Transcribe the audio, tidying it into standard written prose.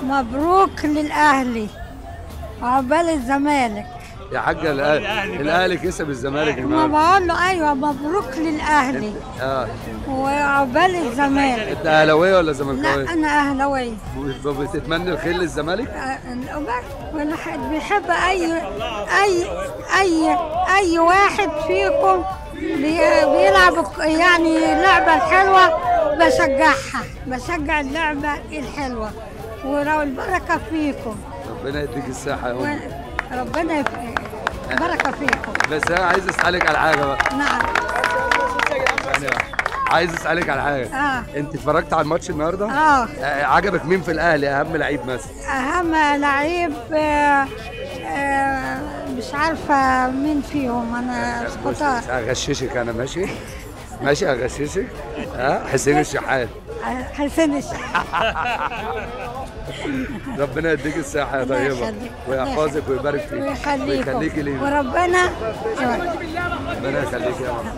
مبروك للأهلي عقبال الزمالك. يا حاجه الاهلي كسب الزمالك ما النهارده. بقول له ايوه مبروك للأهلي اه وعقبال الزمالك. انت اهلاويه ولا زملكاويه؟ لا انا اهلاويه. بتتمنى الخير للزمالك؟ والواحد بيحب اي واحد فيكم بيلعب يعني اللعبه الحلوه بشجع اللعبه الحلوه ولو البركه فيكم. ربنا يديك الصحه يا أمي. ربنا بركه فيكم. بس انا عايز اسالك على حاجه بقى. نعم. عايز اسالك على حاجه. انت اتفرجت على الماتش النهارده؟ عجبك مين في الاهلي اهم لعيب مثلا؟ اهم لعيب مش عارفه مين فيهم انا اسكتها. اغششك انا ماشي؟ ماشي اغششك. حسين الشحات. حسين الشحات. ربنا يديك الصحة يا طيبة ويحفظك ويبارك فيك ويخليك لينا وربنا ربنا يخليك يا ماما.